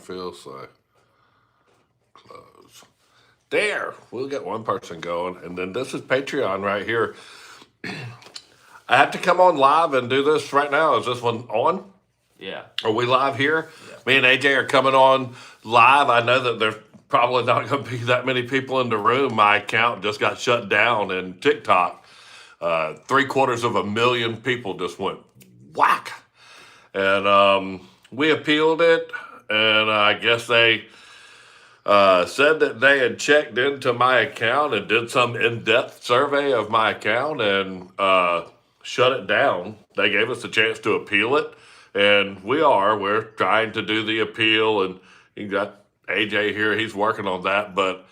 fill, so close. There, we'll get one person going, and then this is Patreon right here. I have to come on live and do this right now. Is this one on? Yeah. Are we live here? Yeah. Me and AJ are coming on live. I know that there's probably not going to be that many people in the room. My account just got shut down, and TikTok, 750,000 people just went whack. And we appealed it, and I guess they said that they had checked into my account and did some in-depth survey of my account and shut it down. They gave us a chance to appeal it, and we're trying to do the appeal, and you got AJ here, he's working on that. But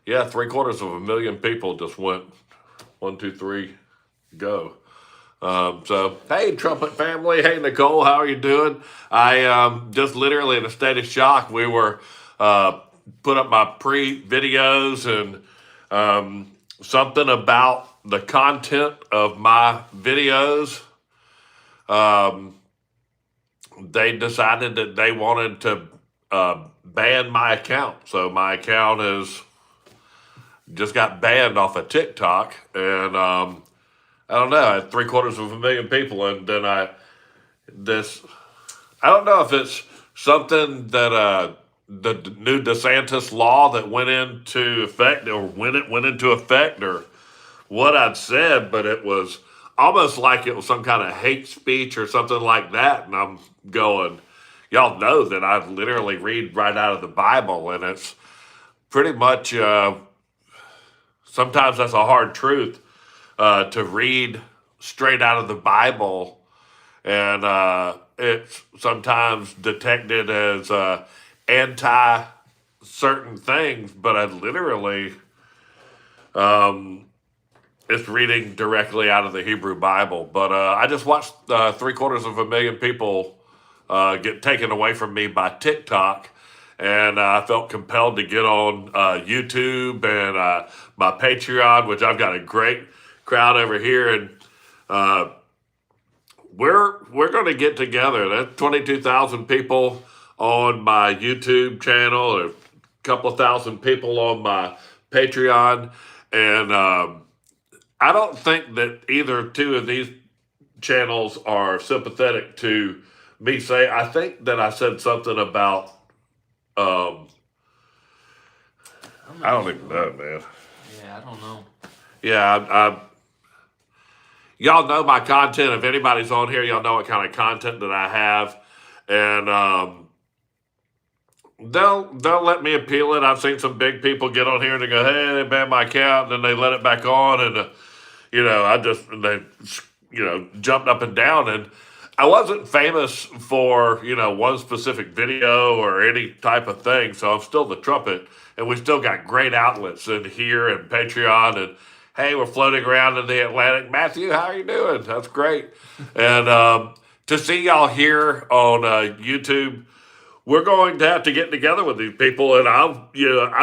yeah, 750,000 people just went 1, 2, 3, go. So, hey, Trumpet family. Hey, Nicole, how are you doing? I just literally in a state of shock. We were put up my pre-videos and something about the content of my videos. They decided that they wanted to ban my account. So my account is just got banned off of TikTok, and I don't know. I had 750,000 people, and then I don't know if it's something that the new DeSantis law that went into effect, or when it went into effect, or what I'd said, but it was almost like it was some kind of hate speech or something like that. And I'm going, y'all know that I literally read right out of the Bible, and it's pretty much, sometimes that's a hard truth. To read straight out of the Bible, and it's sometimes detected as anti certain things, but I literally it's reading directly out of the Hebrew Bible. But I just watched 750,000 people get taken away from me by TikTok, and I felt compelled to get on YouTube and my Patreon, which I've got a great crowd over here, and we're going to get together. That's 22,000 people on my YouTube channel, a couple of thousand people on my Patreon, and I don't think that either two of these channels are sympathetic to me. I think that I said something about I don't even know, man. Yeah, I don't know. Yeah, y'all know my content. If anybody's on here, y'all know what kind of content that I have, and they'll let me appeal it. I've seen some big people get on here and they go, "Hey, they banned my account," and then they let it back on, and they jumped up and down, and I wasn't famous for one specific video or any type of thing, so I'm still the Trumpet, and we still got great outlets in here and Patreon, and hey, we're floating around in the Atlantic. Matthew, how are you doing? That's great. And to see y'all here on YouTube, we're going to have to get together with these people, and I'm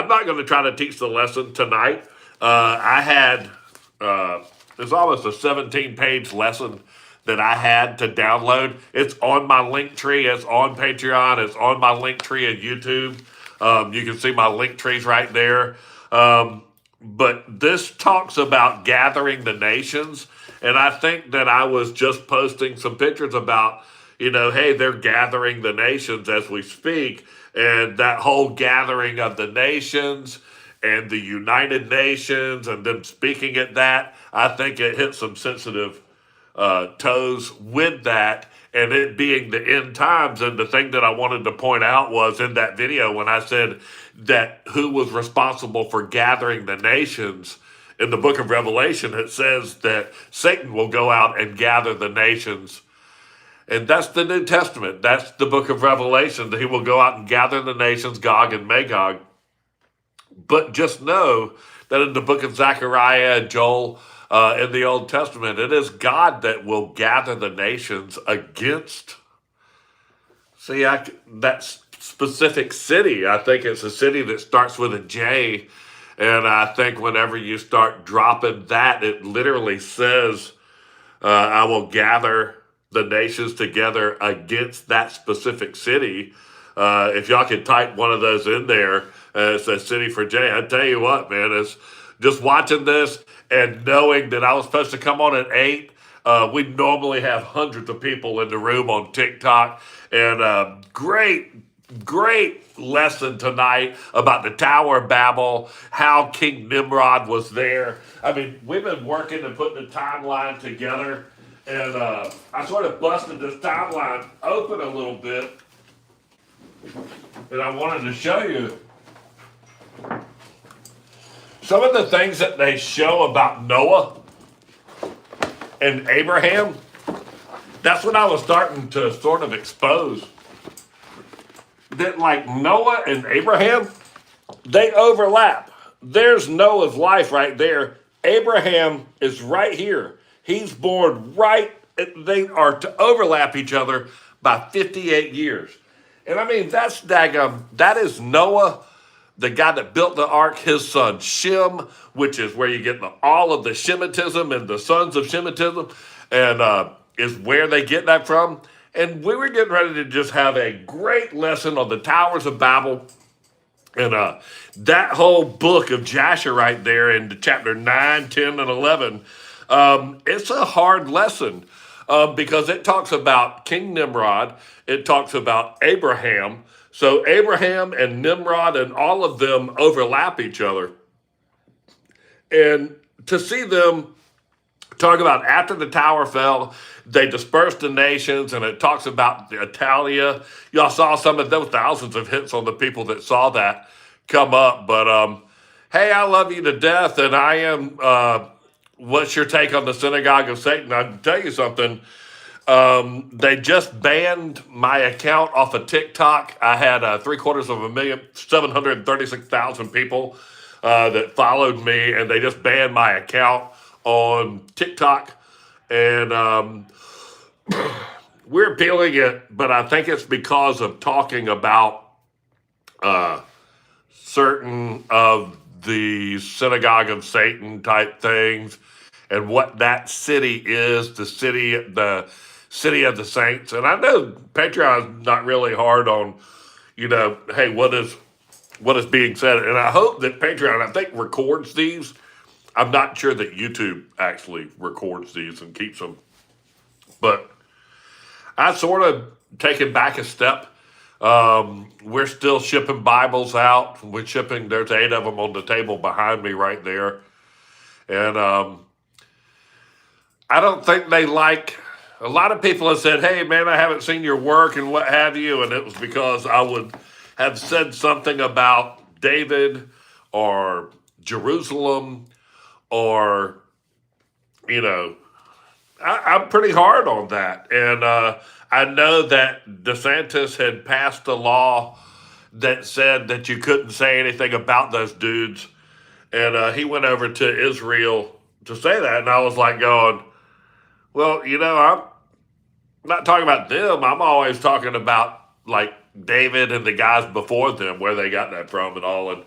not going to try to teach the lesson tonight. I had there's almost a 17-page lesson that I had to download. It's on my link tree. It's on Patreon. It's on my link tree at YouTube. You can see my link trees right there. But this talks about gathering the nations. And I think that I was just posting some pictures about, hey, they're gathering the nations as we speak. And that whole gathering of the nations and the United Nations and them speaking at that, I think it hit some sensitive toes with that, and it being the end times. And the thing that I wanted to point out was in that video when I said that who was responsible for gathering the nations, in the book of Revelation, it says that Satan will go out and gather the nations. And that's the New Testament. That's the book of Revelation, that he will go out and gather the nations, Gog and Magog. But just know that in the book of Zechariah and Joel, in the Old Testament, it is God that will gather the nations against, that specific city. I think it's a city that starts with a J, and I think whenever you start dropping that, it literally says, I will gather the nations together against that specific city. If y'all could type one of those in there, it says City for Jay. I tell you what, man, it's just watching this and knowing that I was supposed to come on at 8. We normally have hundreds of people in the room on TikTok, and great lesson tonight about the Tower of Babel, how King Nimrod was there. I mean, we've been working and putting the timeline together, and I sort of busted this timeline open a little bit, and I wanted to show you some of the things that they show about Noah and Abraham. That's when I was starting to sort of expose that, like, Noah and Abraham, they overlap. There's Noah's life right there. Abraham is right here. He's born right, they are to overlap each other by 58 years. And I mean, that's daggum, that is Noah, the guy that built the ark, his son Shem, which is where you get all of the Shemitism and the sons of Shemitism, and is where they get that from. And we were getting ready to just have a great lesson on the Towers of Babel. And that whole book of Jasher right there in chapter 9, 10, and 11, it's a hard lesson because it talks about King Nimrod. It talks about Abraham. So Abraham and Nimrod and all of them overlap each other. And to see them talk about after the tower fell, they dispersed the nations, and it talks about Italia. Y'all saw some of those thousands of hits on the people that saw that come up. But hey, I love you to death, and I am. What's your take on the synagogue of Satan? I can tell you something. They just banned my account off of TikTok. I had 736,000 people that followed me, and they just banned my account on TikTok. And we're appealing it, but I think it's because of talking about certain of the synagogue of Satan type things and what that city is, the city of the saints. And I know Patreon's not really hard on, hey, what is being said. And I hope that Patreon, I think, records these. I'm not sure that YouTube actually records these and keeps them. But I sort of taken back a step. We're still shipping Bibles out. There's 8 of them on the table behind me right there. And I don't think they like, a lot of people have said, hey man, I haven't seen your work and what have you. And it was because I would have said something about David or Jerusalem or, I'm pretty hard on that. And I know that DeSantis had passed a law that said that you couldn't say anything about those dudes. And he went over to Israel to say that. And I was like going, well, I'm not talking about them. I'm always talking about like David and the guys before them, where they got that from and all. And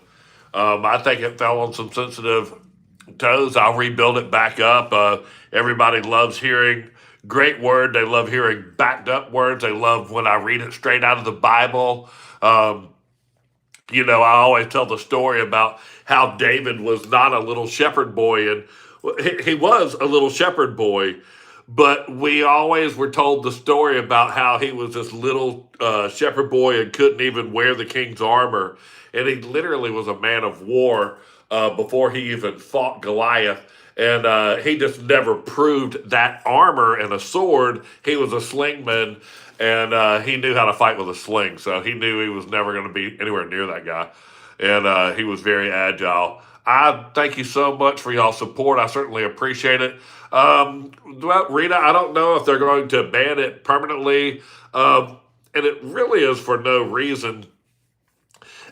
I think it fell on some sensitive toes. I'll rebuild it back up. Everybody loves hearing great word. They love hearing backed up words. They love when I read it straight out of the Bible. I always tell the story about how David was not a little shepherd boy, and he was a little shepherd boy, but we always were told the story about how he was this little shepherd boy and couldn't even wear the king's armor. And he literally was a man of war before he even fought Goliath. And he just never proved that armor and a sword. He was a slingman, and he knew how to fight with a sling. So he knew he was never going to be anywhere near that guy. And he was very agile. I thank you so much for y'all's support. I certainly appreciate it. Well, Rita, I don't know if they're going to ban it permanently. And it really is for no reason.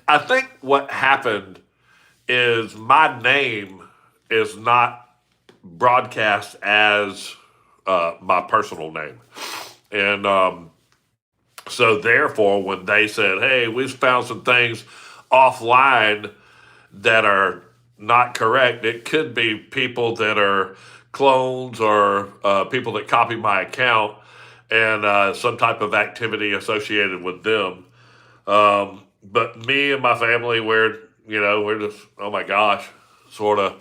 I think what happened is my name is not broadcast as my personal name. And so therefore, when they said, hey, we've found some things offline that are not correct, it could be people that are clones or people that copy my account and some type of activity associated with them. But me and my family, we're just, oh my gosh, sort of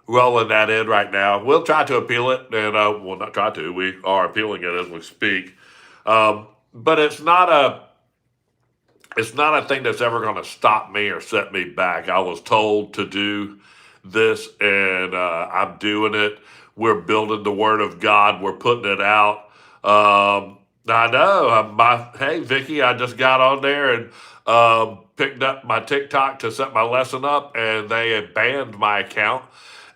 rolling that in right now. We'll try to appeal it, and well, not try to. We are appealing it as we speak. But it's not a thing that's ever going to stop me or set me back. I was told to do this, and I'm doing it. We're building the Word of God. We're putting it out. I know. Hey, Vicky, I just got on there and picked up my TikTok to set my lesson up, and they had banned my account,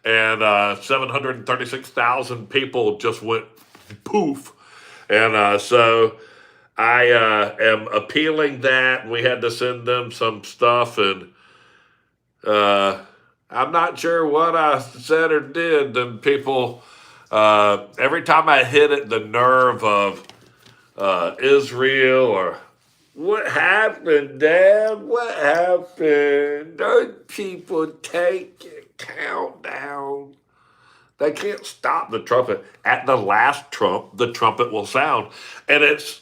and 736,000 people just went poof. And so I am appealing that. We had to send them some stuff, and uh, I'm not sure what I said or did. And people, every time I hit it, the nerve of Israel or what happened, Dad? What happened? Those people take a countdown. They can't stop the trumpet. At the last trump, the trumpet will sound, and it's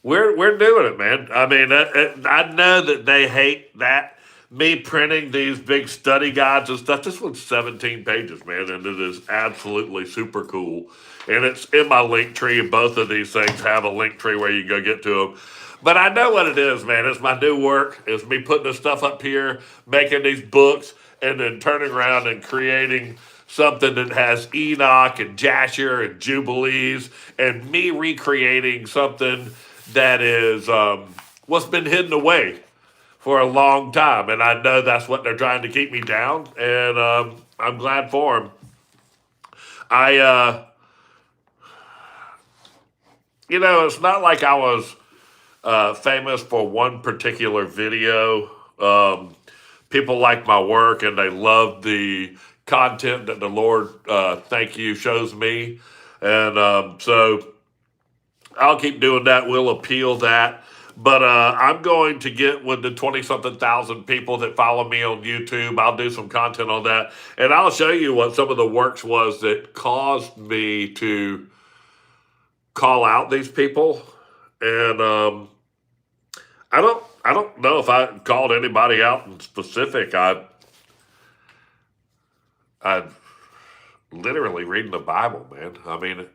we're doing it, man. I mean, I know that they hate that me printing these big study guides and stuff. This one's 17 pages, man, and it is absolutely super cool. And it's in my link tree. And both of these things have a link tree where you can go get to them. But I know what it is, man. It's my new work. It's me putting this stuff up here, making these books, and then turning around and creating something that has Enoch and Jasher and Jubilees, and me recreating something that is what's been hidden away for a long time. And I know that's what they're trying to keep me down, and I'm glad for them. I, it's not like I was famous for one particular video. People like my work and they love the content that the Lord, thank you, shows me. And so I'll keep doing that. We'll appeal that. But I'm going to get with the 20 something thousand people that follow me on YouTube. I'll do some content on that. And I'll show you what some of the works was that caused me to call out these people. And I don't know if I called anybody out in specific. I literally reading the Bible, man. I mean,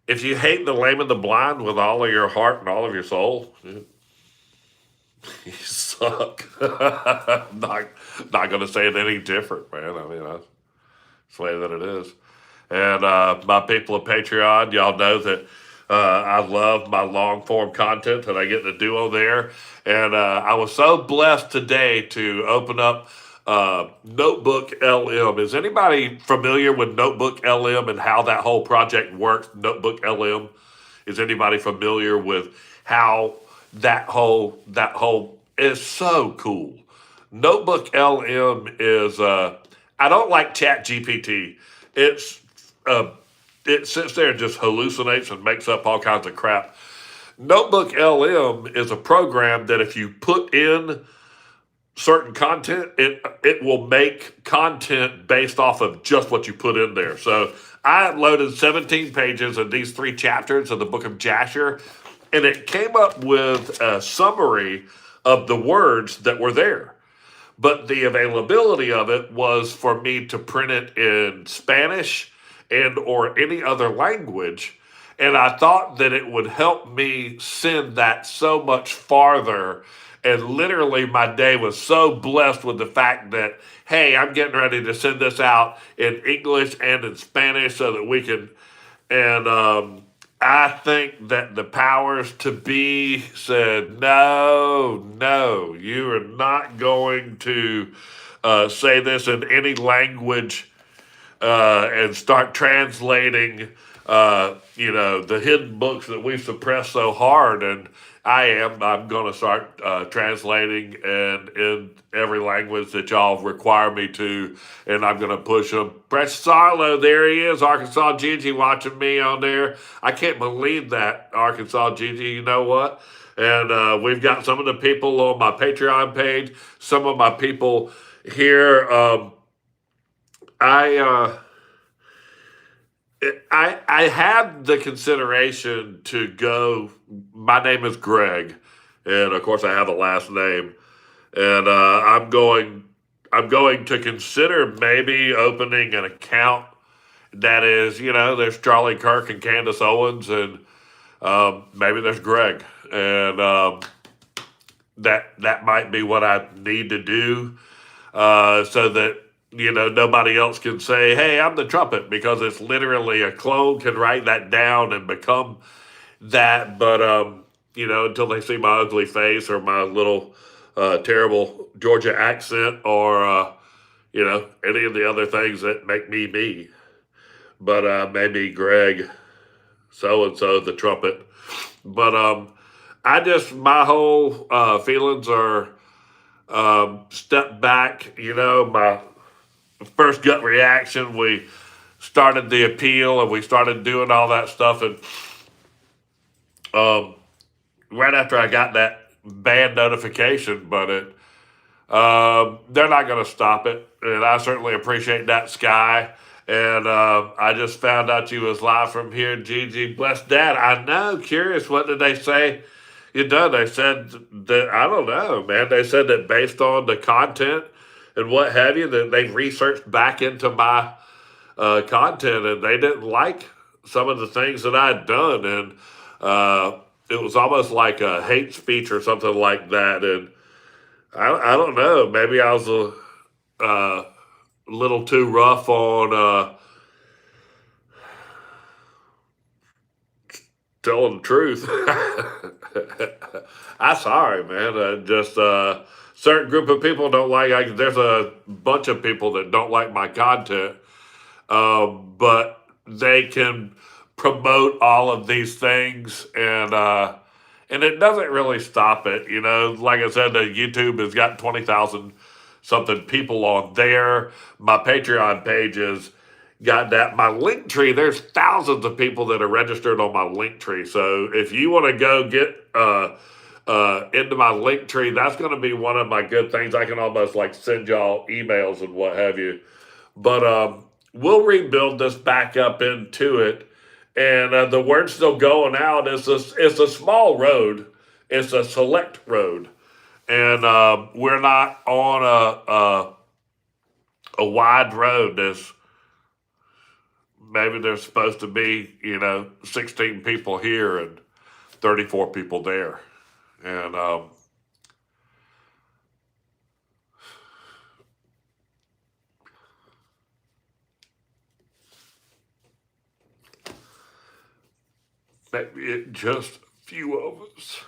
if you hate the lame and the blind with all of your heart and all of your soul, you suck. Not going to say it any different, man. I mean, that's the way that it is. And my people of Patreon, y'all know that I love my long form content that I get to do on there. And I was so blessed today to open up Notebook LM. Is anybody familiar with Notebook LM and how that whole project works? Notebook LM. Is anybody familiar with how that whole is so cool? Notebook LM is I don't like Chat GPT. It's it sits there and just hallucinates and makes up all kinds of crap. Notebook LM is a program that if you put in certain content, it will make content based off of just what you put in there. So I uploaded 17 pages of these 3 chapters of the book of Jasher, and it came up with a summary of the words that were there. But the availability of it was for me to print it in Spanish and or any other language. And I thought that it would help me send that so much farther. And literally my day was so blessed with the fact that, hey, I'm getting ready to send this out in English and in Spanish so that we can, and I think that the powers to be said, no, you are not going to say this in any language and start translating, the hidden books that we suppress so hard. And I'm going to start translating and in every language that y'all require me to, and I'm going to push them. Precious Arlo, there he is, Arkansas Gigi watching me on there. I can't believe that, Arkansas Gigi, you know what? And we've got some of the people on my Patreon page, some of my people here. I had the consideration to go. My name is Greg, and of course I have a last name, and I'm going to consider maybe opening an account that is, there's Charlie Kirk and Candace Owens, and maybe there's Greg, and that might be what I need to do, so that nobody else can say, "Hey, I'm the Trumpet," because it's literally a clone can write that down and become that. But until they see my ugly face or my little terrible Georgia accent, or any of the other things that make me me. But maybe Greg, so and so, the Trumpet. But I just my whole feelings are step back. My first gut reaction, we started the appeal and we started doing all that stuff, and um, right after I got that bad notification, but they're not going to stop it, and I certainly appreciate that, Sky. And I just found out you was live from here, Gigi. Bless Dad. I know. Curious, what did they say? They said that, I don't know, man. They said that based on the content and what have you, that they've researched back into my content, and they didn't like some of the things that I'd done, and it was almost like a hate speech or something like that. And I don't know. Maybe I was uh, little too rough on telling the truth. I'm sorry, man. Just certain group of people don't like. There's a bunch of people that don't like my content, but they can promote all of these things, and it doesn't really stop it. Like I said, YouTube has got 20,000 something people on there. My Patreon page has got that. My link tree, there's thousands of people that are registered on my link tree. So if you want to go get into my link tree, that's going to be one of my good things. I can almost like send y'all emails and what have you. But we'll rebuild this back up into it. And the word's still going out. It's a small road. It's a select road. And we're not on a wide road. Maybe there's supposed to be, 16 people here and 34 people there. And maybe it just a few of us.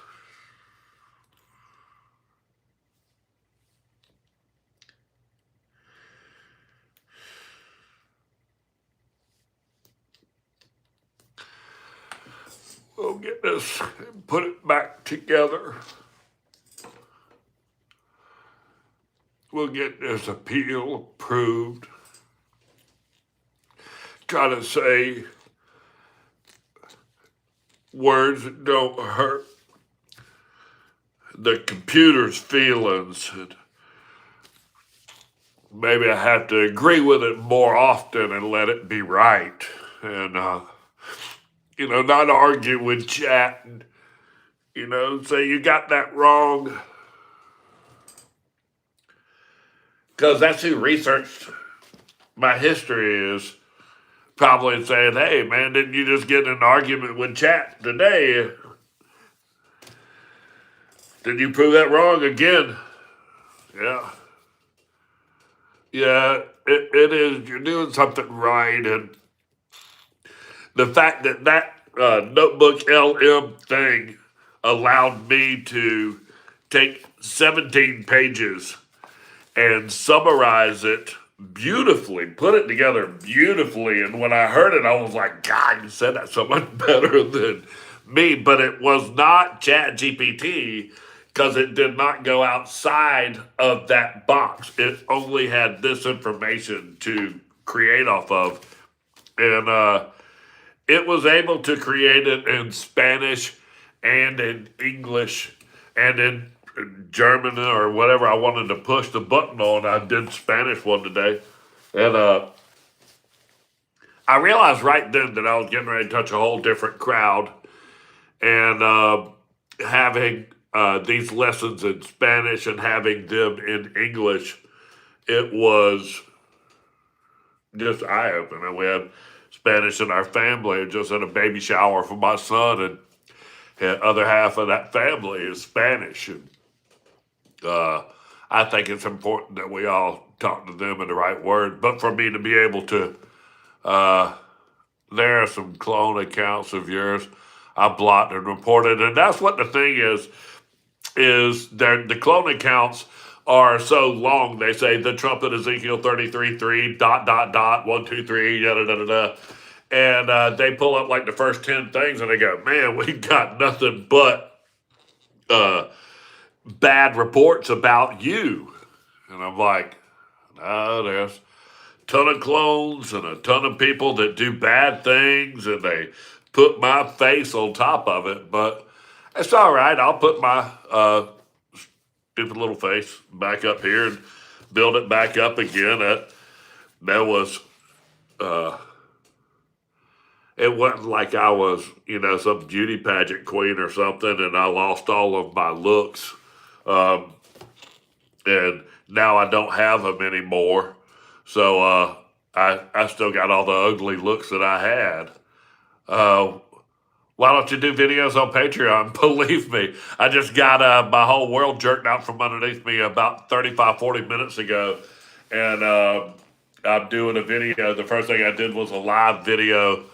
We'll get this and put it back together. We'll get this appeal approved. Try to say words that don't hurt the computer's feelings. And maybe I have to agree with it more often and let it be right. And, not argue with chat and, say you got that wrong. Because that's who researched my history, is probably saying, "Hey, man, didn't you just get in an argument with chat today? Did you prove that wrong again?" Yeah. Yeah, it is. You're doing something right. And the fact that Notebook LM thing allowed me to take 17 pages and summarize it beautifully, put it together beautifully. And when I heard it, I was like, God, you said that so much better than me. But it was not Chat GPT, because it did not go outside of that box. It only had this information to create off of. And it was able to create it in Spanish and in English and in German or whatever I wanted to push the button on. I did Spanish one today. And I realized right then that I was getting ready to touch a whole different crowd, and having these lessons in Spanish and having them in English, it was just eye opening. We had Spanish in our family, and just at a baby shower for my son, and the other half of that family is Spanish. And I think it's important that we all talk to them in the right word. But for me to be able to, there are some clone accounts of yours I blocked and reported, and that's what the thing is the clone accounts are so long. They say the Trumpet Ezekiel 33:3 ... 123 yada da da da, and they pull up like the first 10 things, and they go, "Man, we got nothing but bad reports about you." And I'm like, "No, there's a ton of clones and a ton of people that do bad things, and they put my face on top of it, but it's all right. I'll put my stupid little face back up here and build it back up again." That was, it wasn't like I was, some beauty pageant queen or something, and I lost all of my looks. And now I don't have them anymore. So I still got all the ugly looks that I had. Why don't you do videos on Patreon? Believe me, I just got my whole world jerked out from underneath me about 35, 40 minutes ago. And I'm doing a video. The first thing I did was a live video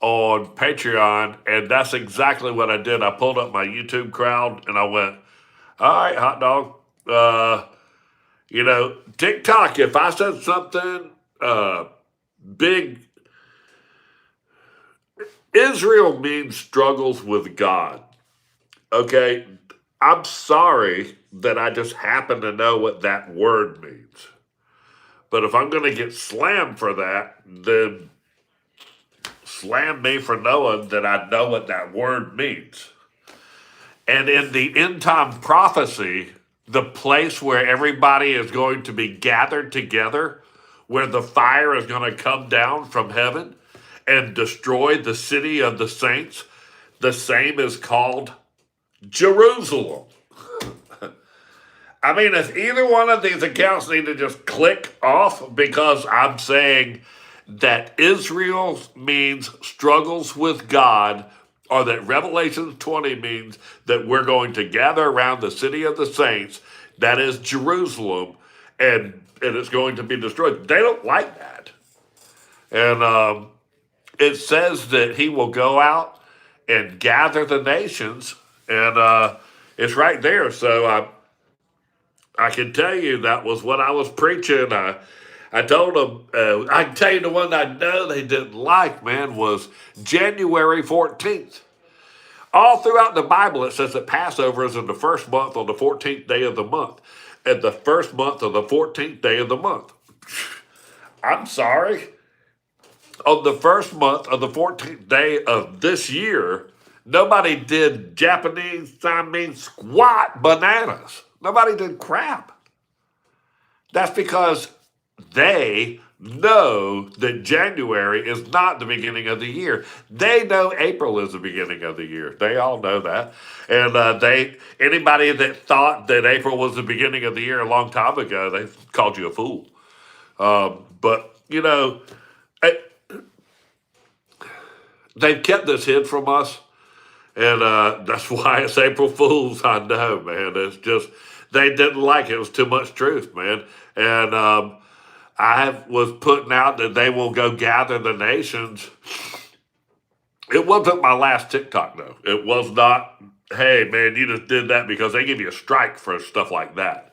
on Patreon. And that's exactly what I did. I pulled up my YouTube crowd and I went, "All right, hot dog. TikTok, if I said something big, Israel means struggles with God. Okay, I'm sorry that I just happen to know what that word means. But if I'm going to get slammed for that, then slam me for knowing that I know what that word means." And in the end time prophecy, the place where everybody is going to be gathered together, where the fire is going to come down from heaven and destroy the city of the saints, the same is called Jerusalem. I mean, if either one of these accounts need to just click off, because I'm saying that Israel means struggles with God, or that Revelation 20 means that we're going to gather around the city of the saints, that is Jerusalem, and it's going to be destroyed. They don't like that. And it says that he will go out and gather the nations, and it's right there. So I can tell you that was what I was preaching. I told them, I can tell you the one I know they didn't like, man, was January 14th. All throughout the Bible, it says that Passover is in the first month on the 14th day of the month. And the first month of the 14th day of the month. I'm sorry. On the first month of the 14th day of this year, nobody did Japanese, Siamese, squat bananas. Nobody did crap. That's because they know that January is not the beginning of the year. They know April is the beginning of the year. They all know that. And anybody that thought that April was the beginning of the year a long time ago, they called you a fool. But, they've kept this hid from us. And that's why it's April Fool's. I know, man. It's just, they didn't like it. It was too much truth, man. And I was putting out that they will go gather the nations. It wasn't my last TikTok, though. It was not, "Hey, man, you just did that," because they give you a strike for stuff like that.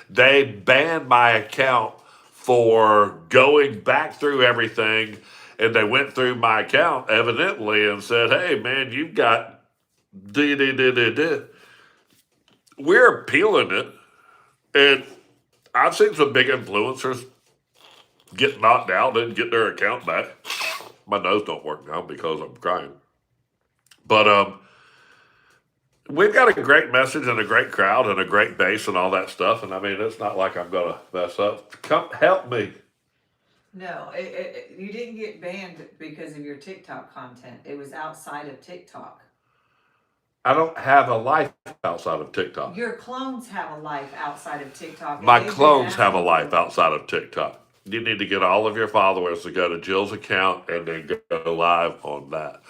They banned my account for going back through everything, and they went through my account evidently and said, "Hey, man, you've got we're appealing it." And I've seen some big influencers get knocked out and get their account back. My nose don't work now because I'm crying. But we've got a great message and a great crowd and a great base and all that stuff. And I mean, it's not like I'm going to mess up. Come help me. No, you didn't get banned because of your TikTok content. It was outside of TikTok. I don't have a life outside of TikTok. Your clones have a life outside of TikTok. and My they've been clones have a asking life for- outside of TikTok. You need to get all of your followers to go to Jill's account and then go live on that.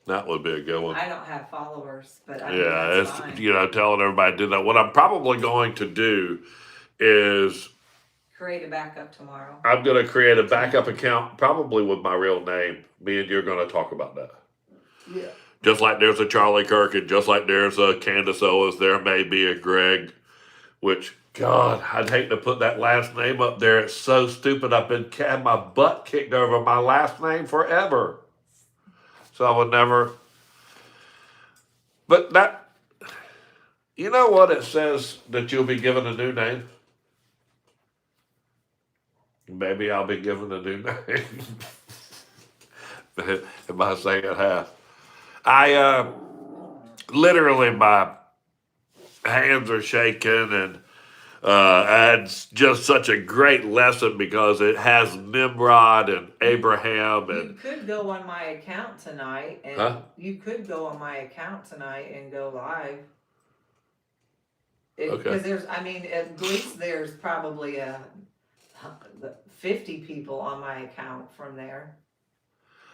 That would be a good one. I don't have followers, but I mean, Yeah, that's it's fine. telling everybody to do that. What I'm probably going to do is Create a backup tomorrow. I'm going to create a backup account, probably with my real name. Me and you're going to talk about that. Yeah. Just like there's a Charlie Kirk, and just like there's a Candace Owens, there may be a Greg. Which, God, I'd hate to put that last name up there. It's so stupid. I've been had my butt kicked over my last name forever. So I would never. But that, you know what it says that you'll be given a new name? Maybe I'll be given a new name. Am I saying it half? I literally my hands are shaking, and it's just such a great lesson because it has Nimrod and Abraham You and could go on my account tonight, and Huh? you could go on my account tonight and go live. Okay. Because there's, I mean, at least there's probably 50 people on my account from there.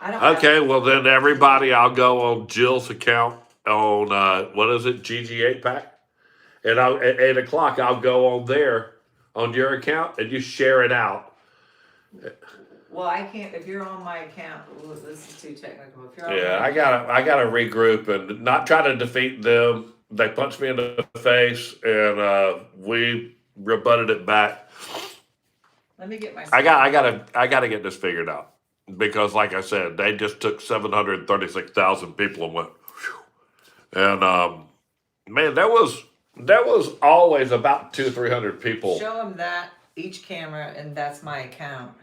I don't have- okay. Well, then everybody, I'll go on Jill's account on what is it, GG8 pack, and at 8 o'clock I'll go on there on your account and you share it out. Well, I can't, if you're on my account, well, this is too technical. If you're on Yeah, my I gotta regroup and not try to defeat them. They punched me in the face, and we rebutted it back. let me get my. I gotta get this figured out because, like I said, they just took 736,000 people and went, whew. And man, there was always about 200-300 people. Show them that, each camera, and that's my account.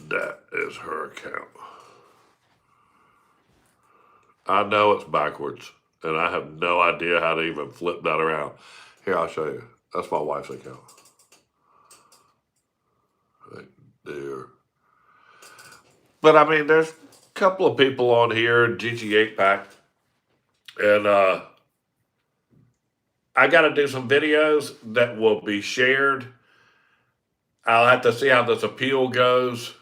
That is her account. I know it's backwards, and I have no idea how to even flip that around. Here, I'll show you. That's my wife's account. Right there. But I mean, there's a couple of people on here, GG8 pack, and I got to do some videos that will be shared. I'll have to see how this appeal goes.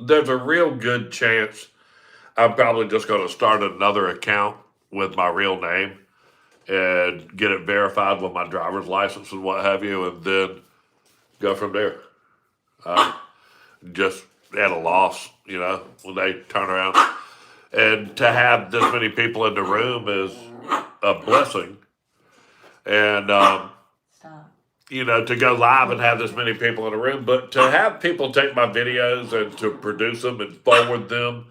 There's a real good chance I'm probably just going to start another account with my real name and get it verified with my driver's license and what have you, and then go from there. Just at a loss, when they turn around. And to have this many people in the room is a blessing. And, Stop. to go live and have this many people in the room, but to have people take my videos and to produce them and forward them,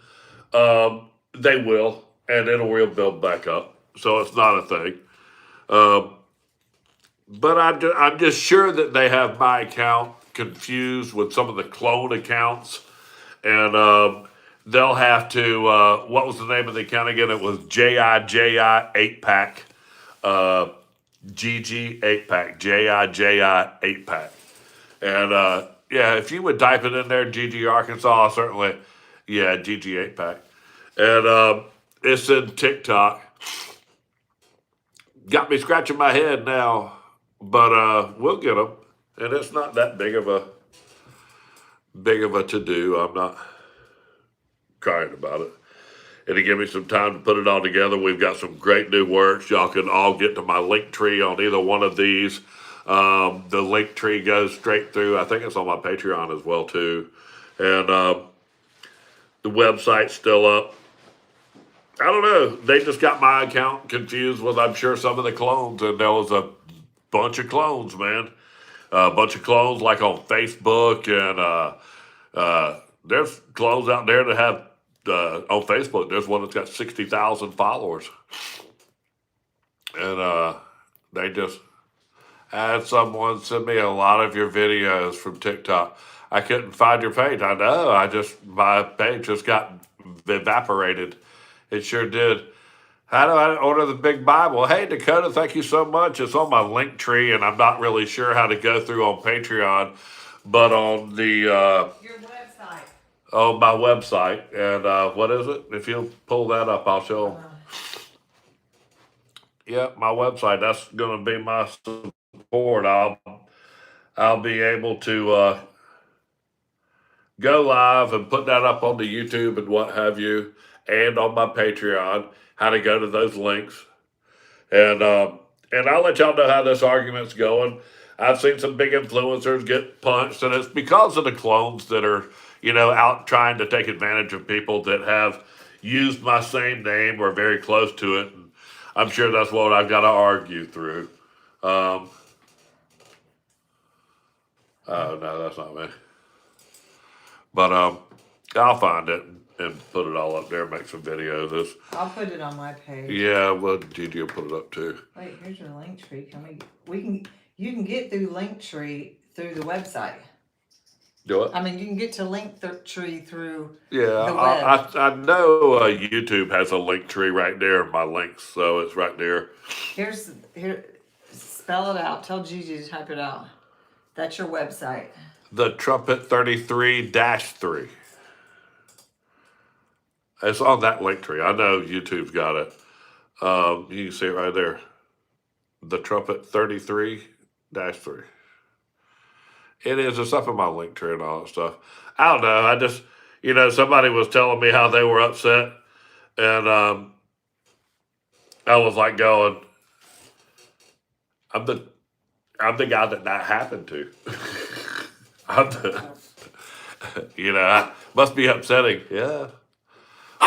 they will, and it'll build back up. So it's not a thing. But I'm just sure that they have my account confused with some of the clone accounts, and they'll have to. What was the name of the account again? It was JIJI 8-pack, GG 8-pack, JIJI 8-pack, and yeah, if you would type it in there, GG Arkansas, certainly, yeah, GG 8-pack, and it's in TikTok. Got me scratching my head now, but we'll get them, and it's not that big of a to do. I'm not crying about it. It'll give me some time to put it all together. We've got some great new works. Y'all can all get to my link tree on either one of these. The link tree goes straight through. I think it's on my Patreon as well too, and the website's still up. I don't know. They just got my account confused with, I'm sure, some of the clones, and there was a bunch of clones, man. A bunch of clones like on Facebook, and there's clones out there that have on Facebook. There's one that's got 60,000 followers, and they just had someone send me a lot of your videos from TikTok. I couldn't find your page. I know. My page just got evaporated. It sure did. How do I order the Big Bible? Hey, Dakota, thank you so much. It's on my link tree, and I'm not really sure how to go through on Patreon, but on the Your website. on my website. And what is it? If you'll pull that up, I'll show 'em. Yeah, my website. That's going to be my support. I'll be able to go live and put that up on the YouTube and what have you, and on my Patreon. How to go to those links, and I'll let y'all know how this argument's going. I've seen some big influencers get punched, and it's because of the clones that are, out trying to take advantage of people that have used my same name or very close to it. And I'm sure that's what I've got to argue through. Oh no, that's not me. But I'll find it and put it all up there. Make some videos. I'll put it on my page. Yeah, well, Gigi will put it up too. Wait, here's your link tree. You can get through Linktree through the website. Do it. I mean, you can get to Linktree through Yeah, the web. I know YouTube has a link tree right there in my links, so it's right there. Here, spell it out. Tell Gigi to type it out. That's your website. The Trumpet 33-3. It's on that link tree. I know YouTube's got it. You can see it right there. The Trumpet 33-3. It is. It's up in my link tree and all that stuff. I don't know. I just, somebody was telling me how they were upset, and I was like going, I'm the guy that happened to. I must be upsetting. Yeah.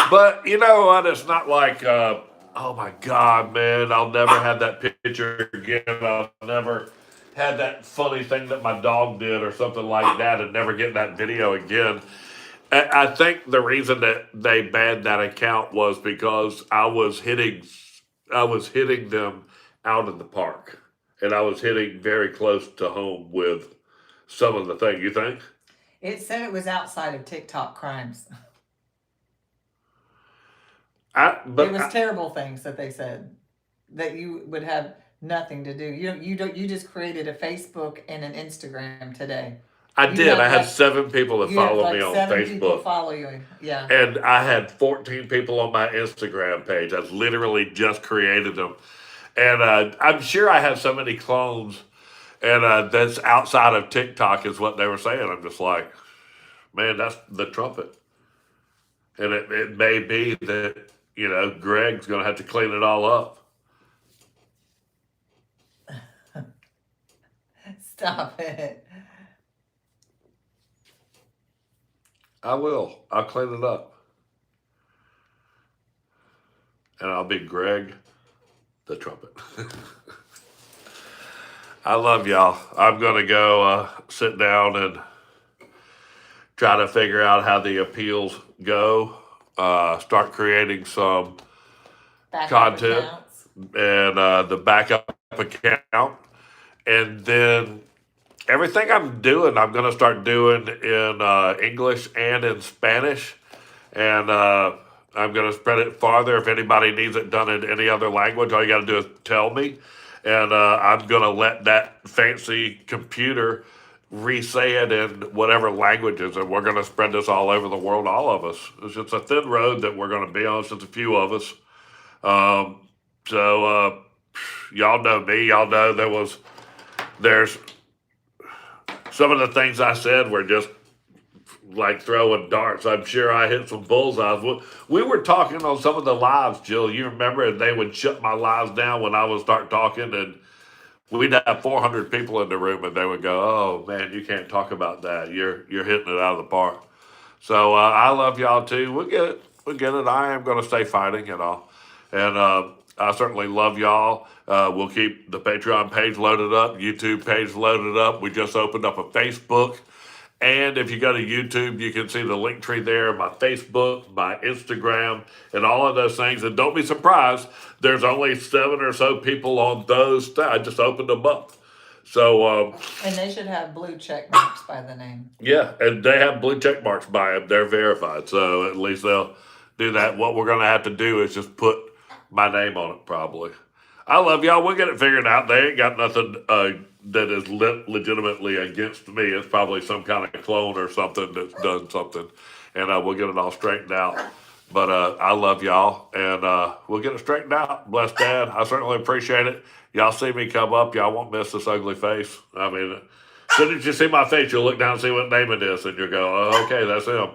But you know what? It's not like, oh my God, man, I'll never have that picture again. I'll never had that funny thing that my dog did or something like that and never get that video again. I think the reason that they banned that account was because I was hitting them out in the park. And I was hitting very close to home with some of the things. You think? It said it was outside of TikTok crimes. It was terrible things that they said that you would have nothing to do. You just created a Facebook and an Instagram today. I did. I had 7 people that follow me on 7 Facebook. people follow you. Yeah. And I had 14 people on my Instagram page. I literally just created them. And I'm sure I have so many clones, and that's outside of TikTok is what they were saying. I'm just like, man, that's the Trumpet. And it may be that, Greg's going to have to clean it all up. Stop it. I will. I'll clean it up. And I'll be Greg the Trumpet. I love y'all. I'm going to go sit down and try to figure out how the appeals go. Start creating some content accounts. And the backup account. And then everything I'm doing, I'm going to start doing in English and in Spanish. And I'm going to spread it farther. If anybody needs it done in any other language, all you got to do is tell me. And I'm going to let that fancy computer re-say it in whatever languages. And we're going to spread this all over the world, all of us. It's just a thin road that we're going to be on. It's just a few of us. So y'all know me. Y'all know there's some of the things I said were just like throwing darts. I'm sure I hit some bullseyes. We were talking on some of the lives, Jill. You remember, and they would shut my lives down when I would start talking, and we'd have 400 people in the room, and they would go, "Oh man, you can't talk about that. You're hitting it out of the park." So I love y'all too. We'll get it. We'll get it. I am going to stay fighting and all, and I certainly love y'all. We'll keep the Patreon page loaded up, YouTube page loaded up. We just opened up a Facebook. And if you go to YouTube, you can see the link tree there, my Facebook, my Instagram, and all of those things. And don't be surprised, there's only 7 or so people on those. I just opened them up. So, and they should have blue check marks by the name. Yeah, and they have blue check marks by them. They're verified. So at least they'll do that. What we're going to have to do is just put my name on it, probably. I love y'all. We'll get it figured out. They ain't got nothing that is legitimately against me. It's probably some kind of clone or something that's done something. and we'll get it all straightened out. But I love y'all, and we'll get it straightened out. Bless Dad. I certainly appreciate it. Y'all see me come up, y'all won't miss this ugly face. I mean, as soon as you see my face, you'll look down and see what name it is, and you'll go, oh, okay, that's him.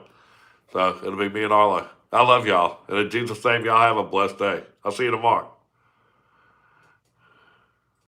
So it'll be me and Arlo. I love y'all. And in Jesus' name, y'all have a blessed day. I'll see you tomorrow.